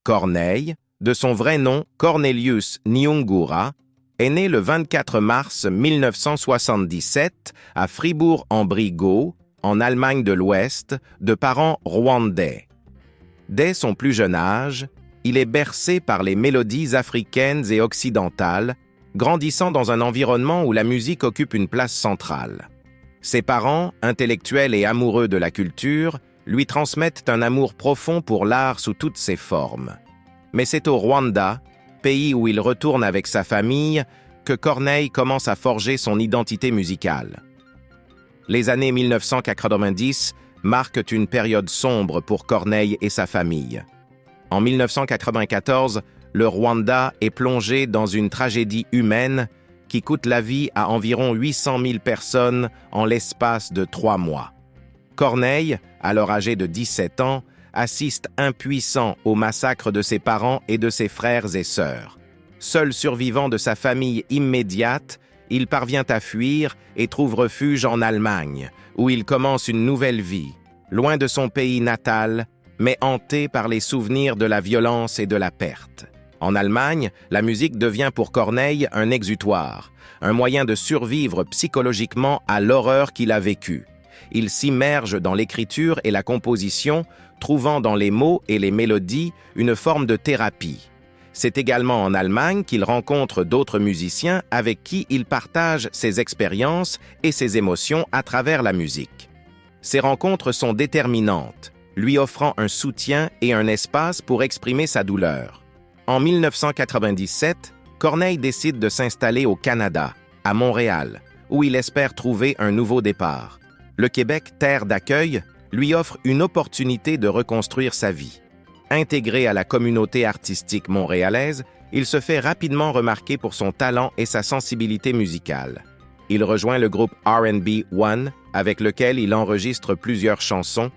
Corneille, de son vrai nom Cornelius Nyungura, est né le 24 mars 1977 à Fribourg-en-Brisgau, en Allemagne de l'Ouest, de parents rwandais. Dès son plus jeune âge, il est bercé par les mélodies africaines et occidentales, grandissant dans un environnement où la musique occupe une place centrale. Ses parents, intellectuels et amoureux de la culture, lui transmettent un amour profond pour l'art sous toutes ses formes. Mais c'est au Rwanda, pays où il retourne avec sa famille, que Corneille commence à forger son identité musicale. Les années 1990 marquent une période sombre pour Corneille et sa famille. En 1994, le Rwanda est plongé dans une tragédie humaine qui coûte la vie à environ 800 000 personnes en l'espace de 3 mois. Corneille, alors âgé de 17 ans, assiste impuissant au massacre de ses parents et de ses frères et sœurs. Seul survivant de sa famille immédiate, il parvient à fuir et trouve refuge en Allemagne, où il commence une nouvelle vie, loin de son pays natal, mais hanté par les souvenirs de la violence et de la perte. En Allemagne, la musique devient pour Corneille un exutoire, un moyen de survivre psychologiquement à l'horreur qu'il a vécue. Il s'immerge dans l'écriture et la composition, trouvant dans les mots et les mélodies une forme de thérapie. C'est également en Allemagne qu'il rencontre d'autres musiciens avec qui il partage ses expériences et ses émotions à travers la musique. Ces rencontres sont déterminantes, lui offrant un soutien et un espace pour exprimer sa douleur. En 1997, Corneille décide de s'installer au Canada, à Montréal, où il espère trouver un nouveau départ. Le Québec, terre d'accueil, lui offre une opportunité de reconstruire sa vie. Intégré à la communauté artistique montréalaise, il se fait rapidement remarquer pour son talent et sa sensibilité musicale. Il rejoint le groupe R&B One, avec lequel il enregistre plusieurs chansons,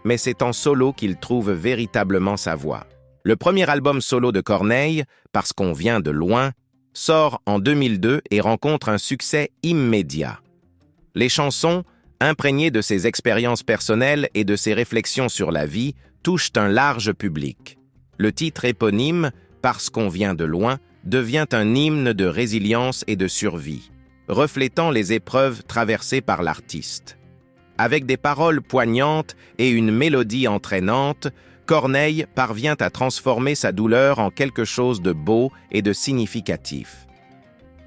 mais c'est en solo qu'il trouve véritablement sa voix. Le premier album solo de Corneille, Parce qu'on vient de loin, sort en 2002 et rencontre un succès immédiat. Les chansons, imprégnées de ses expériences personnelles et de ses réflexions sur la vie, touchent un large public. Le titre éponyme, Parce qu'on vient de loin, devient un hymne de résilience et de survie, reflétant les épreuves traversées par l'artiste. Avec des paroles poignantes et une mélodie entraînante, Corneille parvient à transformer sa douleur en quelque chose de beau et de significatif.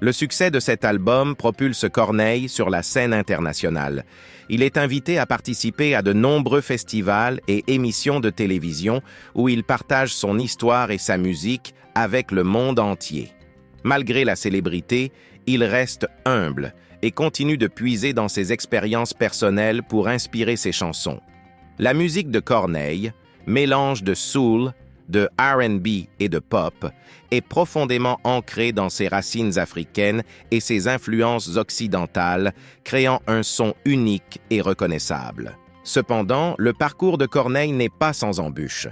Le succès de cet album propulse Corneille sur la scène internationale. Il est invité à participer à de nombreux festivals et émissions de télévision où il partage son histoire et sa musique avec le monde entier. Malgré la célébrité, il reste humble et continue de puiser dans ses expériences personnelles pour inspirer ses chansons. La musique de Corneille, mélange de soul, de R&B et de pop, est profondément ancrée dans ses racines africaines et ses influences occidentales, créant un son unique et reconnaissable. Cependant, le parcours de Corneille n'est pas sans embûches.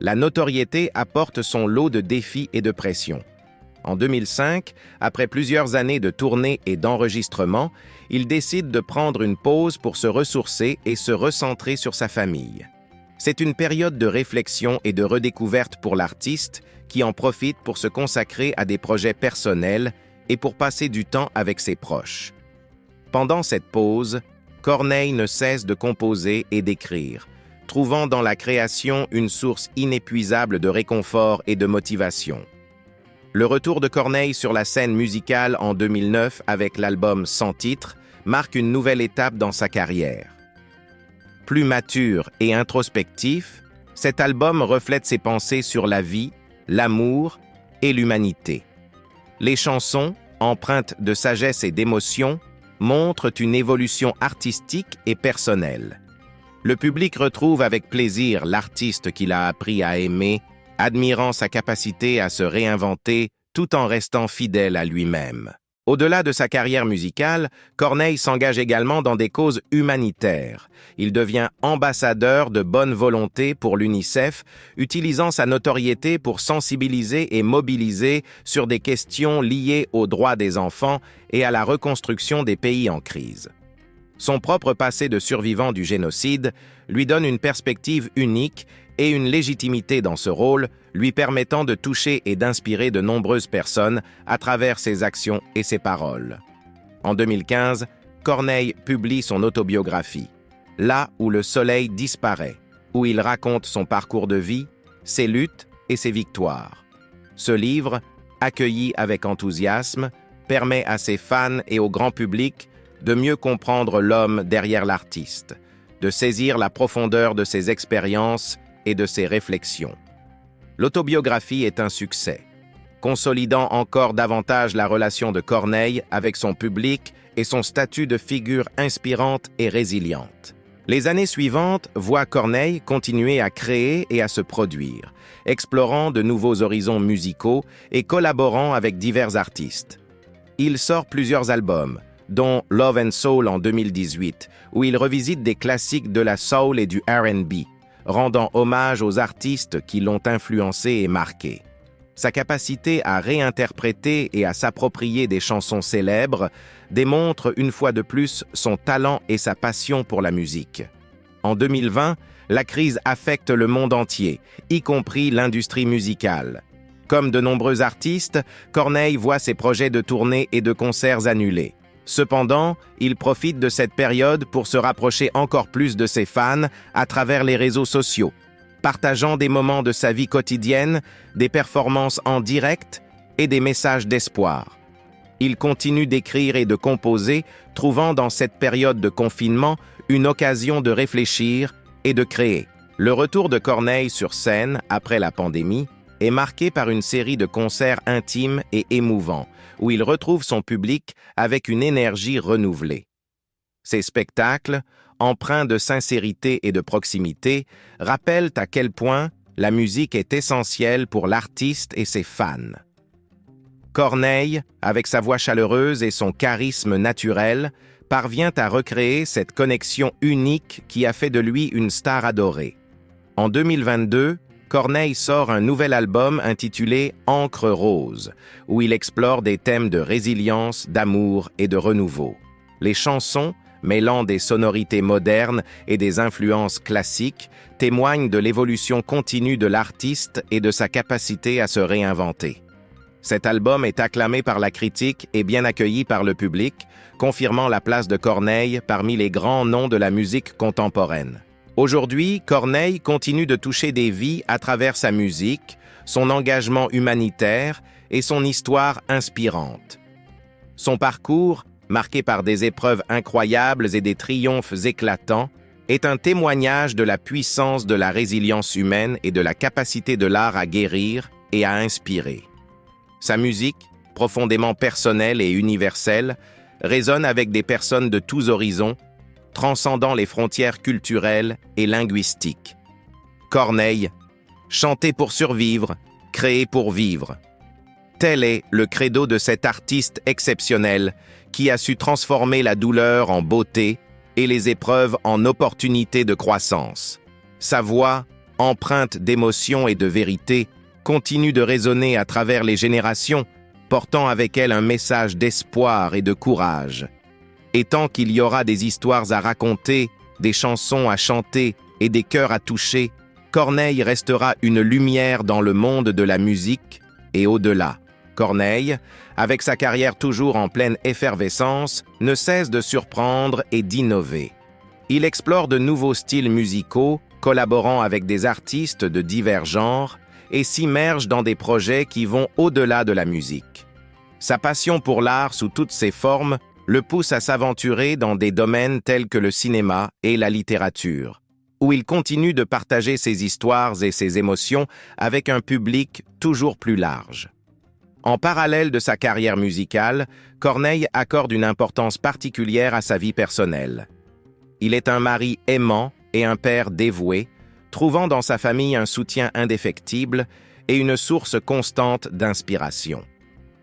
La notoriété apporte son lot de défis et de pressions. En 2005, après plusieurs années de tournées et d'enregistrements, il décide de prendre une pause pour se ressourcer et se recentrer sur sa famille. C'est une période de réflexion et de redécouverte pour l'artiste qui en profite pour se consacrer à des projets personnels et pour passer du temps avec ses proches. Pendant cette pause, Corneille ne cesse de composer et d'écrire, trouvant dans la création une source inépuisable de réconfort et de motivation. Le retour de Corneille sur la scène musicale en 2009 avec l'album Sans titre marque une nouvelle étape dans sa carrière. Plus mature et introspectif, cet album reflète ses pensées sur la vie, l'amour et l'humanité. Les chansons, empreintes de sagesse et d'émotion, montrent une évolution artistique et personnelle. Le public retrouve avec plaisir l'artiste qu'il a appris à aimer, admirant sa capacité à se réinventer tout en restant fidèle à lui-même. Au-delà de sa carrière musicale, Corneille s'engage également dans des causes humanitaires. Il devient ambassadeur de bonne volonté pour l'UNICEF, utilisant sa notoriété pour sensibiliser et mobiliser sur des questions liées aux droits des enfants et à la reconstruction des pays en crise. Son propre passé de survivant du génocide lui donne une perspective unique et une légitimité dans ce rôle, lui permettant de toucher et d'inspirer de nombreuses personnes à travers ses actions et ses paroles. En 2015, Corneille publie son autobiographie, Là où le soleil disparaît, où il raconte son parcours de vie, ses luttes et ses victoires. Ce livre, accueilli avec enthousiasme, permet à ses fans et au grand public de mieux comprendre l'homme derrière l'artiste, de saisir la profondeur de ses expériences et de ses réflexions. L'autobiographie est un succès, consolidant encore davantage la relation de Corneille avec son public et son statut de figure inspirante et résiliente. Les années suivantes voient Corneille continuer à créer et à se produire, explorant de nouveaux horizons musicaux et collaborant avec divers artistes. Il sort plusieurs albums, dont Love and Soul en 2018, où il revisite des classiques de la soul et du R&B, rendant hommage aux artistes qui l'ont influencé et marqué. Sa capacité à réinterpréter et à s'approprier des chansons célèbres démontre une fois de plus son talent et sa passion pour la musique. En 2020, la crise affecte le monde entier, y compris l'industrie musicale. Comme de nombreux artistes, Corneille voit ses projets de tournées et de concerts annulés. Cependant, il profite de cette période pour se rapprocher encore plus de ses fans à travers les réseaux sociaux, partageant des moments de sa vie quotidienne, des performances en direct et des messages d'espoir. Il continue d'écrire et de composer, trouvant dans cette période de confinement une occasion de réfléchir et de créer. Le retour de Corneille sur scène après la pandémie est marqué par une série de concerts intimes et émouvants, où il retrouve son public avec une énergie renouvelée. Ces spectacles, empreints de sincérité et de proximité, rappellent à quel point la musique est essentielle pour l'artiste et ses fans. Corneille, avec sa voix chaleureuse et son charisme naturel, parvient à recréer cette connexion unique qui a fait de lui une star adorée. En 2022, Corneille sort un nouvel album intitulé « Encre rose », où il explore des thèmes de résilience, d'amour et de renouveau. Les chansons, mêlant des sonorités modernes et des influences classiques, témoignent de l'évolution continue de l'artiste et de sa capacité à se réinventer. Cet album est acclamé par la critique et bien accueilli par le public, confirmant la place de Corneille parmi les grands noms de la musique contemporaine. Aujourd'hui, Corneille continue de toucher des vies à travers sa musique, son engagement humanitaire et son histoire inspirante. Son parcours, marqué par des épreuves incroyables et des triomphes éclatants, est un témoignage de la puissance de la résilience humaine et de la capacité de l'art à guérir et à inspirer. Sa musique, profondément personnelle et universelle, résonne avec des personnes de tous horizons, transcendant les frontières culturelles et linguistiques. Corneille, chanter pour survivre, créer pour vivre. Tel est le credo de cet artiste exceptionnel qui a su transformer la douleur en beauté et les épreuves en opportunités de croissance. Sa voix, empreinte d'émotion et de vérité, continue de résonner à travers les générations, portant avec elle un message d'espoir et de courage. Et tant qu'il y aura des histoires à raconter, des chansons à chanter et des cœurs à toucher, Corneille restera une lumière dans le monde de la musique et au-delà. Corneille, avec sa carrière toujours en pleine effervescence, ne cesse de surprendre et d'innover. Il explore de nouveaux styles musicaux, collaborant avec des artistes de divers genres, et s'immerge dans des projets qui vont au-delà de la musique. Sa passion pour l'art sous toutes ses formes le pousse à s'aventurer dans des domaines tels que le cinéma et la littérature, où il continue de partager ses histoires et ses émotions avec un public toujours plus large. En parallèle de sa carrière musicale, Corneille accorde une importance particulière à sa vie personnelle. Il est un mari aimant et un père dévoué, trouvant dans sa famille un soutien indéfectible et une source constante d'inspiration.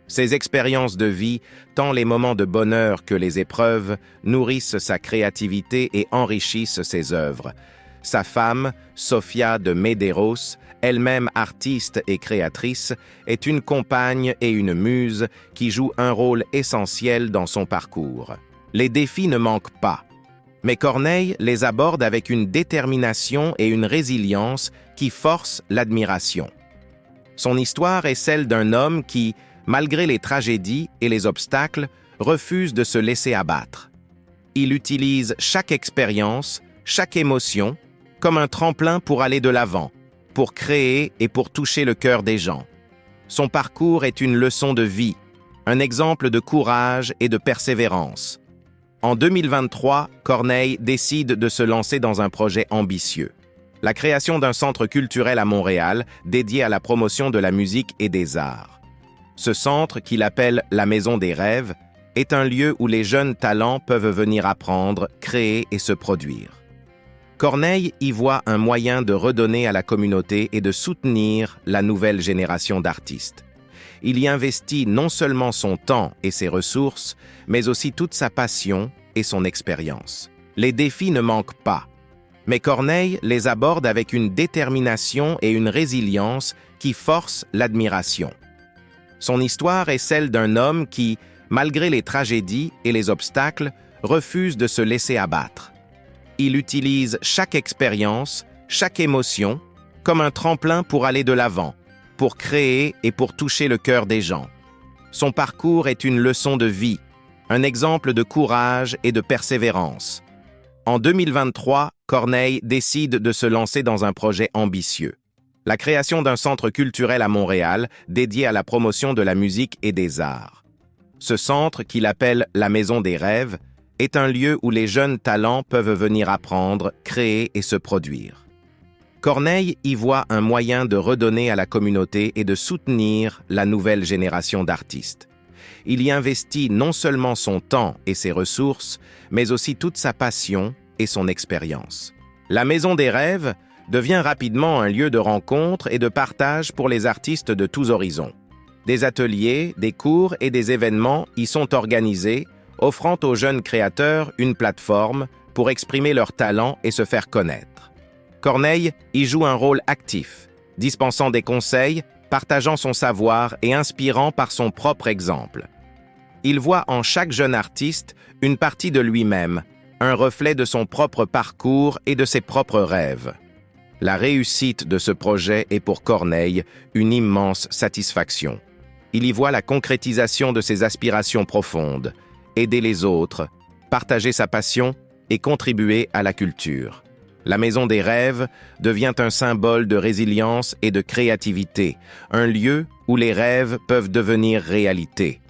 Ses expériences de vie, tant les moments de bonheur que les épreuves, nourrissent sa créativité et enrichissent ses œuvres. Sa femme, Sofia de Medeiros, elle-même artiste et créatrice, est une compagne et une muse qui joue un rôle essentiel dans son parcours. Les défis ne manquent pas, mais Corneille les aborde avec une détermination et une résilience qui forcent l'admiration. Son histoire est celle d'un homme qui, malgré les tragédies et les obstacles, refuse de se laisser abattre. Il utilise chaque expérience, chaque émotion, comme un tremplin pour aller de l'avant, pour créer et pour toucher le cœur des gens. Son parcours est une leçon de vie, un exemple de courage et de persévérance. En 2023, Corneille décide de se lancer dans un projet ambitieux. La création d'un centre culturel à Montréal dédié à la promotion de la musique et des arts. Ce centre, qu'il appelle la Maison des Rêves, est un lieu où les jeunes talents peuvent venir apprendre, créer et se produire. Corneille y voit un moyen de redonner à la communauté et de soutenir la nouvelle génération d'artistes. Il y investit non seulement son temps et ses ressources, mais aussi toute sa passion et son expérience. Les défis ne manquent pas, mais Corneille les aborde avec une détermination et une résilience qui forcent l'admiration. Son histoire est celle d'un homme qui, malgré les tragédies et les obstacles, refuse de se laisser abattre. Il utilise chaque expérience, chaque émotion, comme un tremplin pour aller de l'avant, pour créer et pour toucher le cœur des gens. Son parcours est une leçon de vie, un exemple de courage et de persévérance. En 2023, Corneille décide de se lancer dans un projet ambitieux. La création d'un centre culturel à Montréal dédié à la promotion de la musique et des arts. Ce centre, qu'il appelle la Maison des Rêves, est un lieu où les jeunes talents peuvent venir apprendre, créer et se produire. Corneille y voit un moyen de redonner à la communauté et de soutenir la nouvelle génération d'artistes. Il y investit non seulement son temps et ses ressources, mais aussi toute sa passion et son expérience. La Maison des Rêves devient rapidement un lieu de rencontre et de partage pour les artistes de tous horizons. Des ateliers, des cours et des événements y sont organisés, offrant aux jeunes créateurs une plateforme pour exprimer leurs talents et se faire connaître. Corneille y joue un rôle actif, dispensant des conseils, partageant son savoir et inspirant par son propre exemple. Il voit en chaque jeune artiste une partie de lui-même, un reflet de son propre parcours et de ses propres rêves. La réussite de ce projet est pour Corneille une immense satisfaction. Il y voit la concrétisation de ses aspirations profondes, aider les autres, partager sa passion et contribuer à la culture. La Maison des Rêves devient un symbole de résilience et de créativité, un lieu où les rêves peuvent devenir réalité.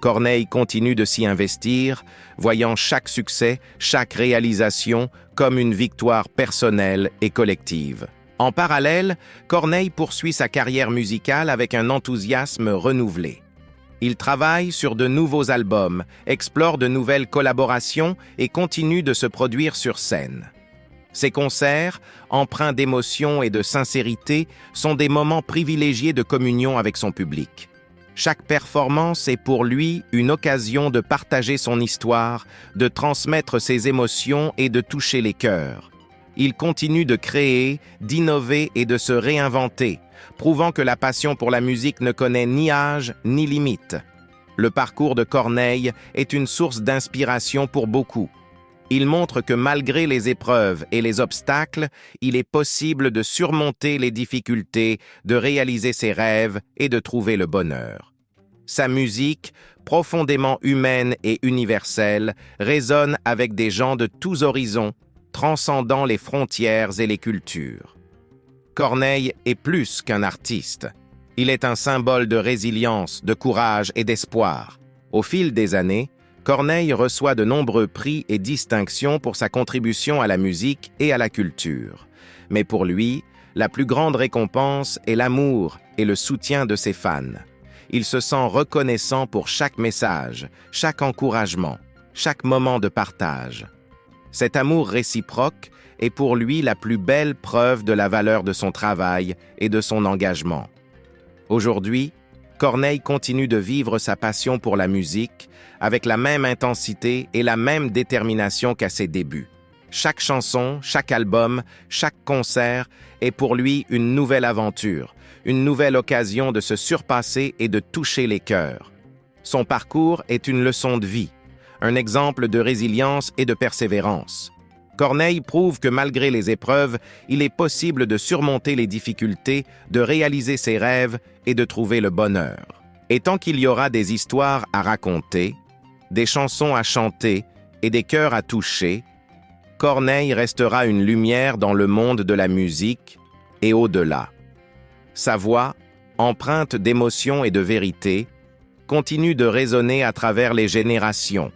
Corneille continue de s'y investir, voyant chaque succès, chaque réalisation comme une victoire personnelle et collective. En parallèle, Corneille poursuit sa carrière musicale avec un enthousiasme renouvelé. Il travaille sur de nouveaux albums, explore de nouvelles collaborations et continue de se produire sur scène. Ses concerts, empreints d'émotion et de sincérité, sont des moments privilégiés de communion avec son public. Chaque performance est pour lui une occasion de partager son histoire, de transmettre ses émotions et de toucher les cœurs. Il continue de créer, d'innover et de se réinventer, prouvant que la passion pour la musique ne connaît ni âge ni limite. Le parcours de Corneille est une source d'inspiration pour beaucoup. Il montre que malgré les épreuves et les obstacles, il est possible de surmonter les difficultés, de réaliser ses rêves et de trouver le bonheur. Sa musique, profondément humaine et universelle, résonne avec des gens de tous horizons, transcendant les frontières et les cultures. Corneille est plus qu'un artiste. Il est un symbole de résilience, de courage et d'espoir. Au fil des années, Corneille reçoit de nombreux prix et distinctions pour sa contribution à la musique et à la culture. Mais pour lui, la plus grande récompense est l'amour et le soutien de ses fans. Il se sent reconnaissant pour chaque message, chaque encouragement, chaque moment de partage. Cet amour réciproque est pour lui la plus belle preuve de la valeur de son travail et de son engagement. Aujourd'hui, Corneille continue de vivre sa passion pour la musique avec la même intensité et la même détermination qu'à ses débuts. Chaque chanson, chaque album, chaque concert est pour lui une nouvelle aventure, une nouvelle occasion de se surpasser et de toucher les cœurs. Son parcours est une leçon de vie, un exemple de résilience et de persévérance. Corneille prouve que malgré les épreuves, il est possible de surmonter les difficultés, de réaliser ses rêves et de trouver le bonheur. Et tant qu'il y aura des histoires à raconter, des chansons à chanter et des cœurs à toucher, Corneille restera une lumière dans le monde de la musique et au-delà. Sa voix, empreinte d'émotion et de vérité, continue de résonner à travers les générations,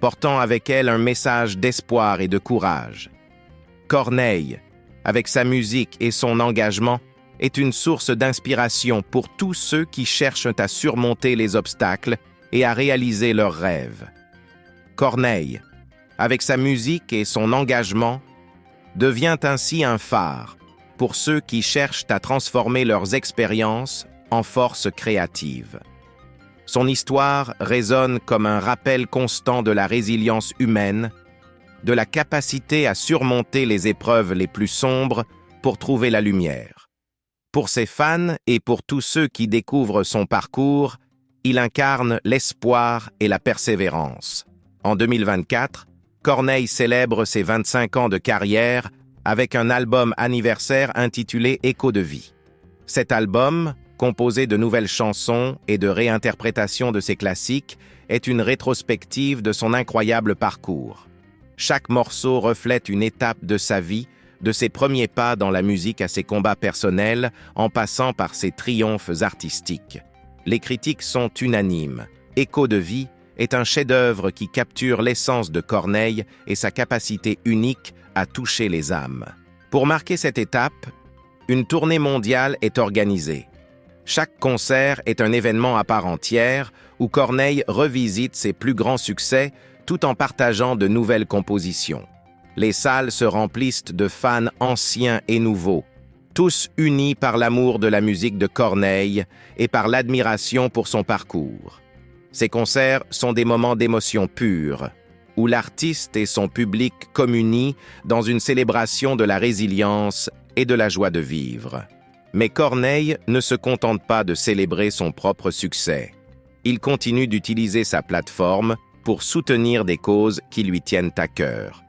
portant avec elle un message d'espoir et de courage. Corneille, avec sa musique et son engagement, est une source d'inspiration pour tous ceux qui cherchent à surmonter les obstacles et à réaliser leurs rêves. Corneille, avec sa musique et son engagement, devient ainsi un phare pour ceux qui cherchent à transformer leurs expériences en force créative. Son histoire résonne comme un rappel constant de la résilience humaine, de la capacité à surmonter les épreuves les plus sombres pour trouver la lumière. Pour ses fans et pour tous ceux qui découvrent son parcours, il incarne l'espoir et la persévérance. En 2024, Corneille célèbre ses 25 ans de carrière avec un album anniversaire intitulé Écho de vie. Cet album, composé de nouvelles chansons et de réinterprétations de ses classiques, est une rétrospective de son incroyable parcours. Chaque morceau reflète une étape de sa vie, de ses premiers pas dans la musique à ses combats personnels, en passant par ses triomphes artistiques. Les critiques sont unanimes. Écho de vie est un chef-d'œuvre qui capture l'essence de Corneille et sa capacité unique à toucher les âmes. Pour marquer cette étape, une tournée mondiale est organisée. Chaque concert est un événement à part entière où Corneille revisite ses plus grands succès tout en partageant de nouvelles compositions. Les salles se remplissent de fans anciens et nouveaux, tous unis par l'amour de la musique de Corneille et par l'admiration pour son parcours. Ces concerts sont des moments d'émotion pure, où l'artiste et son public communient dans une célébration de la résilience et de la joie de vivre. Mais Corneille ne se contente pas de célébrer son propre succès. Il continue d'utiliser sa plateforme pour soutenir des causes qui lui tiennent à cœur.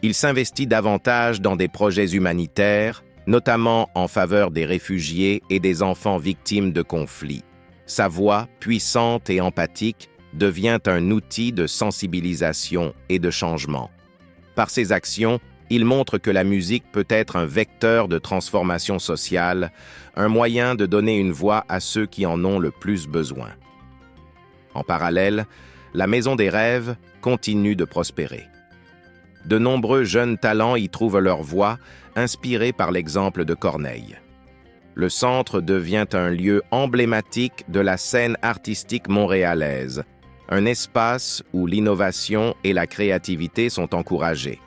Il s'investit davantage dans des projets humanitaires, notamment en faveur des réfugiés et des enfants victimes de conflits. Sa voix, puissante et empathique, devient un outil de sensibilisation et de changement. Par ses actions, il montre que la musique peut être un vecteur de transformation sociale, un moyen de donner une voix à ceux qui en ont le plus besoin. En parallèle, la Maison des Rêves continue de prospérer. De nombreux jeunes talents y trouvent leur voie, inspirés par l'exemple de Corneille. Le centre devient un lieu emblématique de la scène artistique montréalaise, un espace où l'innovation et la créativité sont encouragées.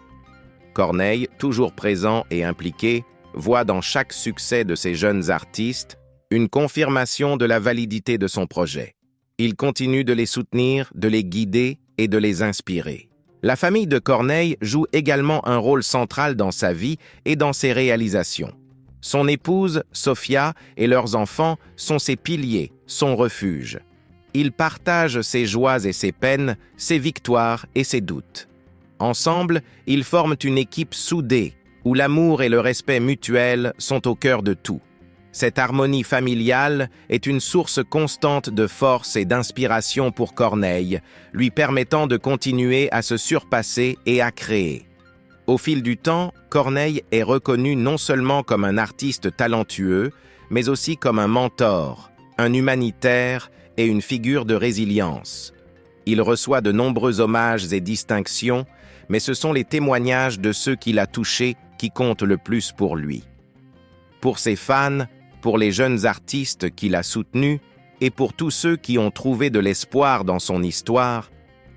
Corneille, toujours présent et impliqué, voit dans chaque succès de ces jeunes artistes une confirmation de la validité de son projet. Il continue de les soutenir, de les guider et de les inspirer. La famille de Corneille joue également un rôle central dans sa vie et dans ses réalisations. Son épouse, Sophia, et leurs enfants sont ses piliers, son refuge. Ils partagent ses joies et ses peines, ses victoires et ses doutes. Ensemble, ils forment une équipe soudée, où l'amour et le respect mutuel sont au cœur de tout. Cette harmonie familiale est une source constante de force et d'inspiration pour Corneille, lui permettant de continuer à se surpasser et à créer. Au fil du temps, Corneille est reconnu non seulement comme un artiste talentueux, mais aussi comme un mentor, un humanitaire et une figure de résilience. Il reçoit de nombreux hommages et distinctions, mais ce sont les témoignages de ceux qui l'a touché qui comptent le plus pour lui. Pour ses fans, pour les jeunes artistes qu'il a soutenus et pour tous ceux qui ont trouvé de l'espoir dans son histoire,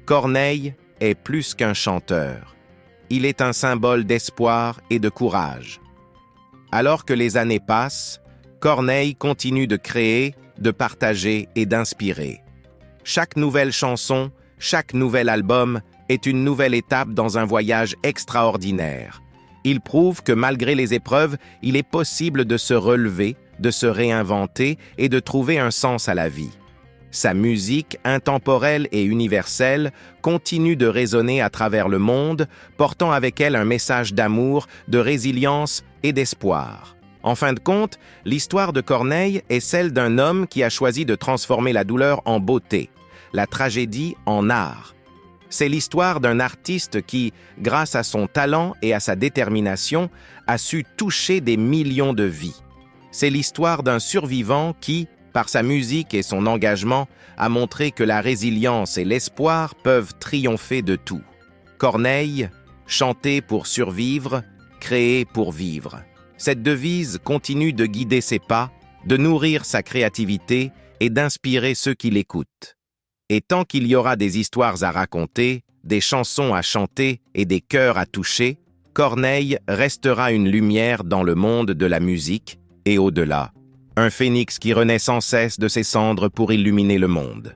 Corneille est plus qu'un chanteur. Il est un symbole d'espoir et de courage. Alors que les années passent, Corneille continue de créer, de partager et d'inspirer. Chaque nouvelle chanson, chaque nouvel album est une nouvelle étape dans un voyage extraordinaire. Il prouve que malgré les épreuves, il est possible de se relever, de se réinventer et de trouver un sens à la vie. Sa musique, intemporelle et universelle, continue de résonner à travers le monde, portant avec elle un message d'amour, de résilience et d'espoir. En fin de compte, l'histoire de Corneille est celle d'un homme qui a choisi de transformer la douleur en beauté, la tragédie en art. C'est l'histoire d'un artiste qui, grâce à son talent et à sa détermination, a su toucher des millions de vies. C'est l'histoire d'un survivant qui, par sa musique et son engagement, a montré que la résilience et l'espoir peuvent triompher de tout. Corneille, chanter pour survivre, créer pour vivre. Cette devise continue de guider ses pas, de nourrir sa créativité et d'inspirer ceux qui l'écoutent. Et tant qu'il y aura des histoires à raconter, des chansons à chanter et des cœurs à toucher, Corneille restera une lumière dans le monde de la musique et au-delà. Un phénix qui renaît sans cesse de ses cendres pour illuminer le monde.